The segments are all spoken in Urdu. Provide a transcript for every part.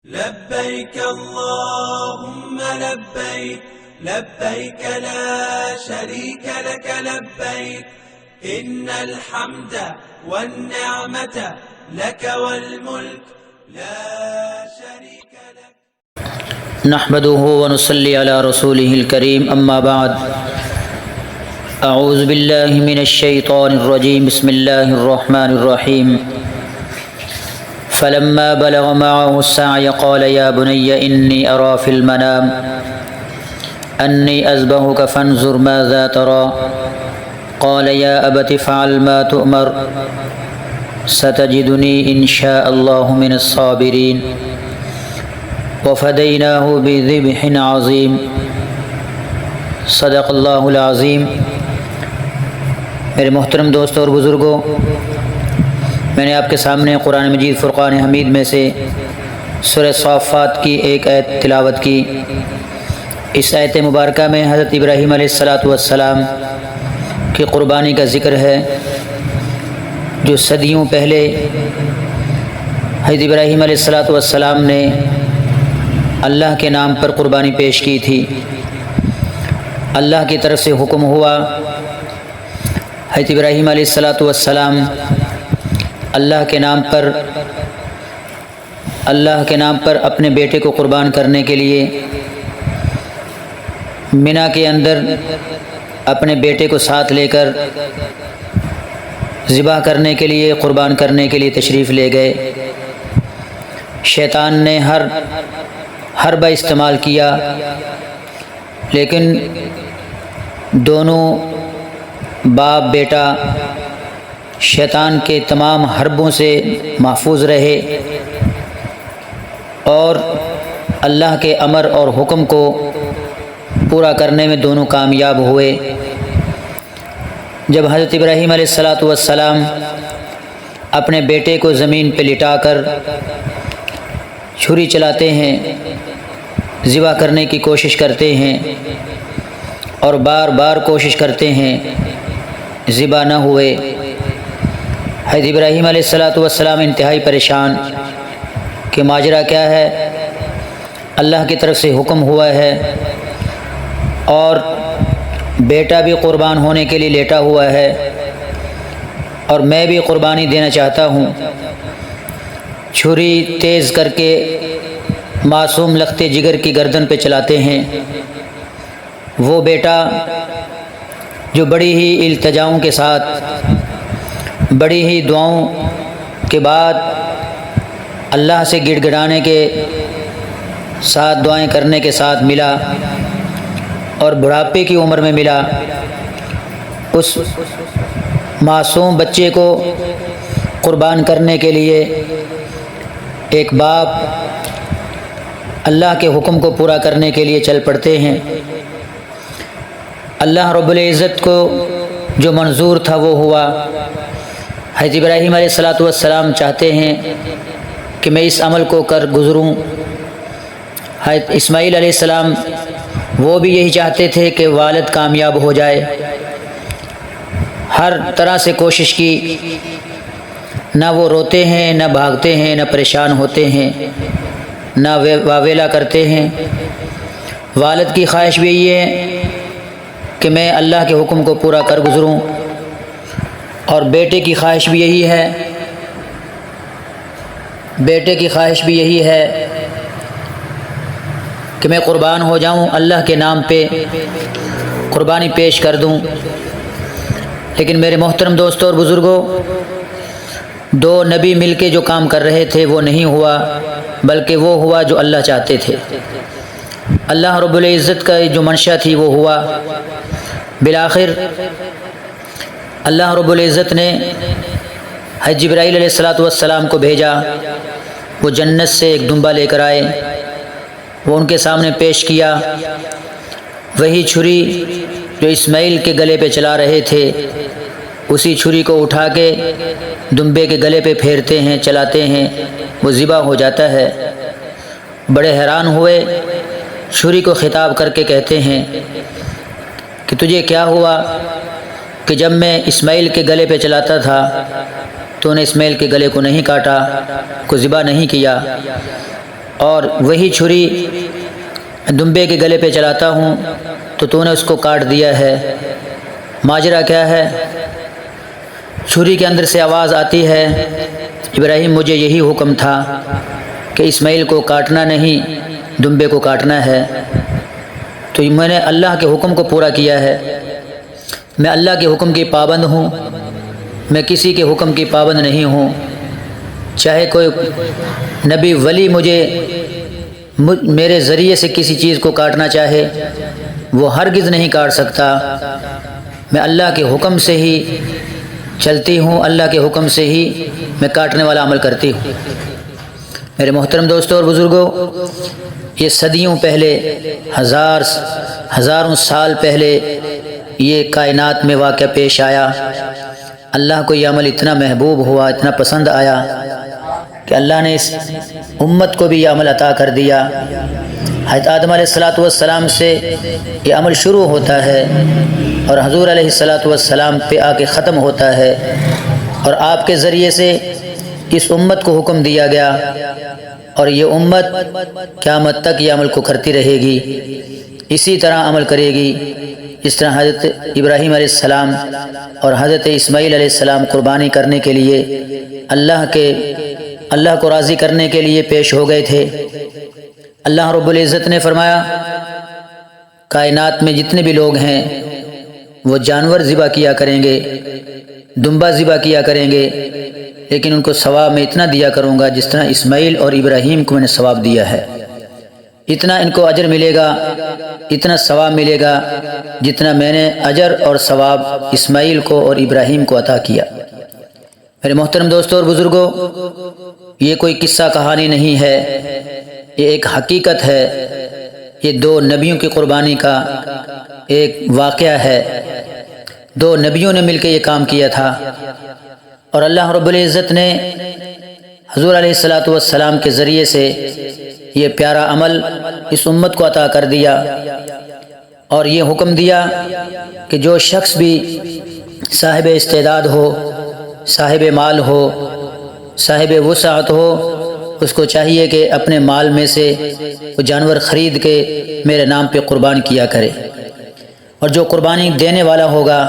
لبيك اللهم لبيك لبيك لا شريك لك لبيك إن الحمد والنعمة لك والملك لا شريك لك. نحمده ونصلي على رسوله الكريم أما بعد. أعوذ بالله من الشيطان الرجيم. بسم الله الرحمن الرحيم. فلما بلغ معه السعي قال يا بني إني أرى في المنام أني أذبحك فانظر ماذا ترى قال يا أبت افعل ما تؤمر ستجدني إن شاء الله من الصابرين وفديناه بذبح عظيم صدق اللہ العظیم. میرے محترم دوستوں اور بزرگوں، میں نے آپ کے سامنے قرآن مجید فرقان حمید میں سے سورہ صافات کی ایک آیت تلاوت کی. اس آیت مبارکہ میں حضرت ابراہیم علیہ السلام کی قربانی کا ذکر ہے، جو صدیوں پہلے حضرت ابراہیم علیہ السلام نے اللہ کے نام پر قربانی پیش کی تھی. اللہ کی طرف سے حکم ہوا، حضرت ابراہیم علیہ السلام اللہ کے نام پر اپنے بیٹے کو قربان کرنے کے لیے مینا کے اندر اپنے بیٹے کو ساتھ لے کر ذبح کرنے کے لیے، قربان کرنے کے لیے تشریف لے گئے. شیطان نے ہر حربہ استعمال کیا، لیکن دونوں باپ بیٹا شیطان کے تمام حربوں سے محفوظ رہے اور اللہ کے امر اور حکم کو پورا کرنے میں دونوں کامیاب ہوئے. جب حضرت ابراہیم علیہ السلام اپنے بیٹے کو زمین پہ لٹا کر چھری چلاتے ہیں، ذبح کرنے کی کوشش کرتے ہیں اور بار بار کوشش کرتے ہیں، ذبح نہ ہوئے. حضرت ابراہیم علیہ السلام انتہائی پریشان کہ ماجرا کیا ہے. اللہ کی طرف سے حکم ہوا ہے اور بیٹا بھی قربان ہونے کے لیے لیٹا ہوا ہے اور میں بھی قربانی دینا چاہتا ہوں. چھری تیز کر کے معصوم لخت جگر کی گردن پہ چلاتے ہیں. وہ بیٹا جو بڑی ہی التجاؤں کے ساتھ، بڑی ہی دعاؤں کے بعد اللہ سے گڑ گڑانے کے ساتھ، دعائیں کرنے کے ساتھ ملا اور بڑھاپے کی عمر میں ملا. اس معصوم بچے کو قربان کرنے کے لیے ایک باپ اللہ کے حکم کو پورا کرنے کے لیے چل پڑتے ہیں. اللہ رب العزت کو جو منظور تھا وہ ہوا. حضرت ابراہیم علیہ السلام چاہتے ہیں کہ میں اس عمل کو کر گزروں. حضرت اسماعیل علیہ السلام وہ بھی یہی چاہتے تھے کہ والد کامیاب ہو جائے. ہر طرح سے کوشش کی، نہ وہ روتے ہیں، نہ بھاگتے ہیں، نہ پریشان ہوتے ہیں، نہ واویلا کرتے ہیں. والد کی خواہش بھی یہی ہے کہ میں اللہ کے حکم کو پورا کر گزروں، اور بیٹے کی خواہش بھی یہی ہے کہ میں قربان ہو جاؤں، اللہ کے نام پہ قربانی پیش کر دوں. لیکن میرے محترم دوستوں اور بزرگوں، دو نبی مل کے جو کام کر رہے تھے وہ نہیں ہوا، بلکہ وہ ہوا جو اللہ چاہتے تھے. اللہ رب العزت کا جو منشا تھی وہ ہوا. بالآخر اللہ رب العزت نے حضرت جبرائیل علیہ السلام کو بھیجا. وہ جنت سے ایک دمبا لے کر آئے، وہ ان کے سامنے پیش کیا. وہی چھری جو اسماعیل کے گلے پہ چلا رہے تھے، اسی چھری کو اٹھا کے دمبے کے گلے پہ پھیرتے ہیں، چلاتے ہیں، وہ ذبح ہو جاتا ہے. بڑے حیران ہوئے، چھری کو خطاب کر کے کہتے ہیں کہ تجھے کیا ہوا کہ جب میں اسماعیل کے گلے پہ چلاتا تھا تو نے اسماعیل کے گلے کو نہیں کاٹا، کو ذبح نہیں کیا. اور وہی چھری دمبے کے گلے پہ چلاتا ہوں تو تو نے اس کو کاٹ دیا ہے، ماجرا کیا ہے؟ چھری کے اندر سے آواز آتی ہے، ابراہیم مجھے یہی حکم تھا کہ اسماعیل کو کاٹنا نہیں، دمبے کو کاٹنا ہے، تو میں نے اللہ کے حکم کو پورا کیا ہے۔ میں اللہ کے حکم کی پابند ہوں، میں کسی کے حکم کی پابند نہیں ہوں۔ چاہے کوئی نبی ولی میرے ذریعے سے کسی چیز کو کاٹنا چاہے، وہ ہرگز نہیں کاٹ سکتا۔ میں اللہ کے حکم سے ہی چلتی ہوں، اللہ کے حکم سے ہی میں کاٹنے والا عمل کرتی ہوں۔ میرے محترم دوستوں اور بزرگوں، یہ صدیوں پہلے، ہزاروں سال پہلے یہ کائنات میں واقعہ پیش آیا۔ اللہ کو یہ عمل اتنا محبوب ہوا، اتنا پسند آیا کہ اللہ نے اس امت کو بھی یہ عمل عطا کر دیا۔ حضرت آدم علیہ السلام سے یہ عمل شروع ہوتا ہے اور حضور علیہ السلام پہ آ کے ختم ہوتا ہے، اور آپ کے ذریعے سے اس امت کو حکم دیا گیا، اور یہ امت قیامت تک یہ عمل کو کرتی رہے گی، اسی طرح عمل کرے گی جس طرح حضرت ابراہیم علیہ السلام اور حضرت اسماعیل علیہ السلام قربانی کرنے کے لیے اللہ کو راضی کرنے کے لیے پیش ہو گئے تھے۔ اللہ رب العزت نے فرمایا کائنات میں جتنے بھی لوگ ہیں وہ جانور ذبح کیا کریں گے، دمبا ذبح کیا کریں گے، لیکن ان کو ثواب میں اتنا دیا کروں گا جس طرح اسماعیل اور ابراہیم کو میں نے ثواب دیا ہے۔ اتنا ان کو اجر ملے گا، اتنا ثواب ملے گا جتنا میں نے اجر اور ثواب اسماعیل کو اور ابراہیم کو عطا کیا۔ میرے محترم دوستوں اور بزرگوں، یہ کوئی قصہ کہانی نہیں ہے، یہ ایک حقیقت ہے۔ یہ دو نبیوں کی قربانی کا ایک واقعہ ہے، دو نبیوں نے مل کے یہ کام کیا تھا، اور اللہ رب العزت نے حضور علیہ السلام کے ذریعے سے یہ پیارا عمل اس امت کو عطا کر دیا، اور یہ حکم دیا کہ جو شخص بھی صاحب استعداد ہو، صاحب مال ہو، صاحب وسعت ہو، اس کو چاہیے کہ اپنے مال میں سے وہ جانور خرید کے میرے نام پہ قربان کیا کرے، اور جو قربانی دینے والا ہوگا،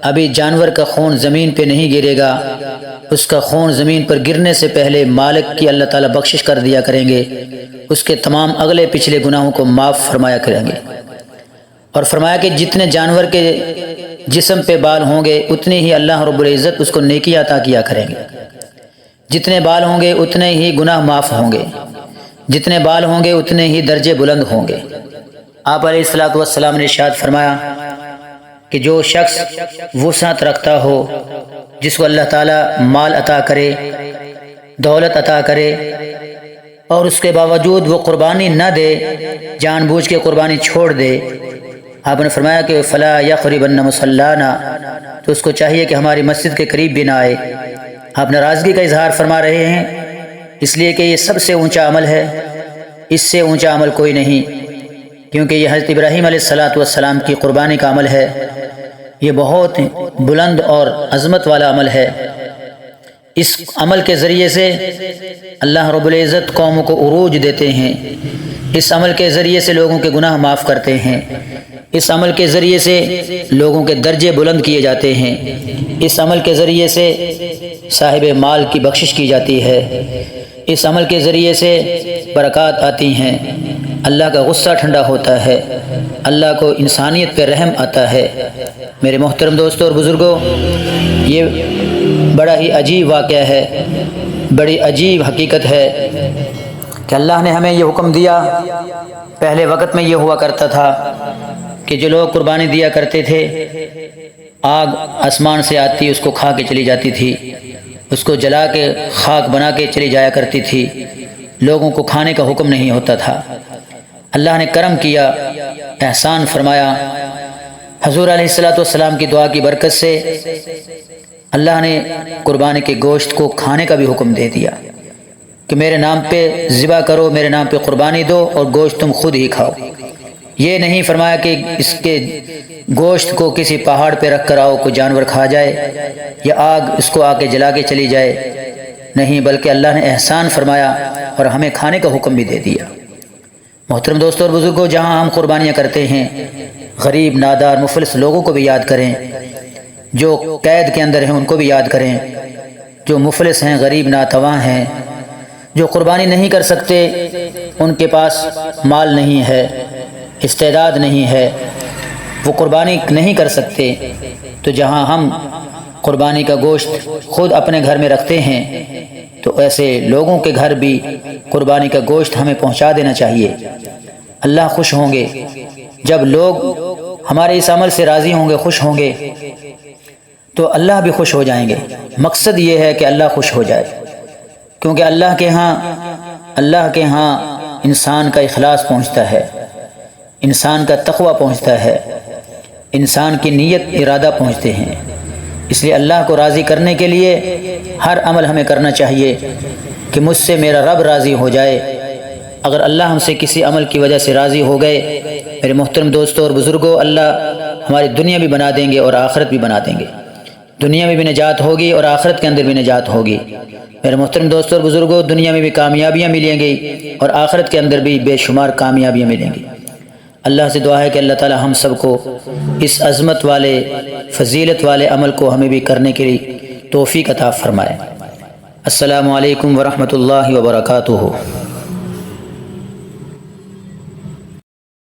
ابھی جانور کا خون زمین پہ نہیں گرے گا، اس کا خون زمین پر گرنے سے پہلے مالک کی اللہ تعالیٰ بخشش کر دیا کریں گے، اس کے تمام اگلے پچھلے گناہوں کو معاف فرمایا کریں گے۔ اور فرمایا کہ جتنے جانور کے جسم پہ بال ہوں گے اتنے ہی اللہ رب العزت اس کو نیکی عطا کیا کریں گے، جتنے بال ہوں گے اتنے ہی گناہ معاف ہوں گے، جتنے بال ہوں گے اتنے ہی درجے بلند ہوں گے۔ آپ علیہ السلام نے ارشاد فرمایا کہ جو شخص وسعت رکھتا ہو، جس کو اللہ تعالیٰ مال عطا کرے، دولت عطا کرے، اور اس کے باوجود وہ قربانی نہ دے، جان بوجھ کے قربانی چھوڑ دے، آپ نے فرمایا کہ فلا یقربن مصلانا، تو اس کو چاہیے کہ ہماری مسجد کے قریب بھی نہ آئے۔ آپ ناراضگی کا اظہار فرما رہے ہیں، اس لیے کہ یہ سب سے اونچا عمل ہے، اس سے اونچا عمل کوئی نہیں، کیونکہ یہ حضرت ابراہیم علیہ السلام کی قربانی کا عمل ہے، یہ بہت بلند اور عظمت والا عمل ہے۔ اس عمل کے ذریعے سے اللہ رب العزت قوموں کو عروج دیتے ہیں، اس عمل کے ذریعے سے لوگوں کے گناہ معاف کرتے ہیں، اس عمل کے ذریعے سے لوگوں کے درجے بلند کیے جاتے ہیں، اس عمل کے ذریعے سے صاحب مال کی بخشش کی جاتی ہے، اس عمل کے ذریعے سے برکات آتی ہیں، اللہ کا غصہ ٹھنڈا ہوتا ہے، اللہ کو انسانیت پہ رحم آتا ہے۔ میرے محترم دوستوں اور بزرگوں، یہ بڑا ہی عجیب واقعہ ہے، بڑی عجیب حقیقت ہے کہ اللہ نے ہمیں یہ حکم دیا۔ پہلے وقت میں یہ ہوا کرتا تھا کہ جو لوگ قربانی دیا کرتے تھے، آگ آسمان سے آتی، اس کو کھا کے چلی جاتی تھی، اس کو جلا کے خاک بنا کے چلی جایا کرتی تھی، لوگوں کو کھانے کا حکم نہیں ہوتا تھا۔ اللہ نے کرم کیا، احسان فرمایا، حضور علیہ السلام کی دعا کی برکت سے اللہ نے قربانی کے گوشت کو کھانے کا بھی حکم دے دیا کہ میرے نام پہ ذبح کرو، میرے نام پہ قربانی دو اور گوشت تم خود ہی کھاؤ۔ یہ نہیں فرمایا کہ اس کے گوشت کو کسی پہاڑ پہ رکھ کر آؤ، کوئی جانور کھا جائے یا آگ اس کو آ کے جلا کے چلی جائے۔ نہیں بلکہ اللہ نے احسان فرمایا اور ہمیں کھانے کا حکم بھی دے دیا۔ محترم دوستوں اور بزرگوں، جہاں ہم قربانیاں کرتے ہیں، غریب، نادار، مفلس لوگوں کو بھی یاد کریں، جو قید کے اندر ہیں ان کو بھی یاد کریں، جو مفلس ہیں، غریب، ناتواں ہیں، جو قربانی نہیں کر سکتے، ان کے پاس مال نہیں ہے، استعداد نہیں ہے، وہ قربانی نہیں کر سکتے، تو جہاں ہم قربانی کا گوشت خود اپنے گھر میں رکھتے ہیں تو ایسے لوگوں کے گھر بھی قربانی کا گوشت ہمیں پہنچا دینا چاہیے۔ اللہ خوش ہوں گے جب لوگ ہمارے اس عمل سے راضی ہوں گے، خوش ہوں گے، تو اللہ بھی خوش ہو جائیں گے۔ مقصد یہ ہے کہ اللہ خوش ہو جائے، کیونکہ اللہ کے ہاں انسان کا اخلاص پہنچتا ہے، انسان کا تقوی پہنچتا ہے، انسان کی نیت، ارادہ پہنچتے ہیں۔ اس لیے اللہ کو راضی کرنے کے لیے ہر عمل ہمیں کرنا چاہیے کہ مجھ سے میرا رب راضی ہو جائے۔ اگر اللہ ہم سے کسی عمل کی وجہ سے راضی ہو گئے، میرے محترم دوستوں اور بزرگوں، اللہ ہماری دنیا بھی بنا دیں گے اور آخرت بھی بنا دیں گے۔ دنیا میں بھی نجات ہوگی اور آخرت کے اندر بھی نجات ہوگی۔ میرے محترم دوستوں اور بزرگوں، دنیا میں بھی کامیابیاں ملیں گی اور آخرت کے اندر بھی بے شمار کامیابیاں ملیں گی۔ اللہ سے دعا ہے کہ اللہ تعالی ہم سب کو اس عظمت والے، فضیلت والے عمل کو ہمیں بھی کرنے کے لیے توفیق عطا فرمائے۔ السلام علیکم ورحمۃ اللہ وبرکاتہ۔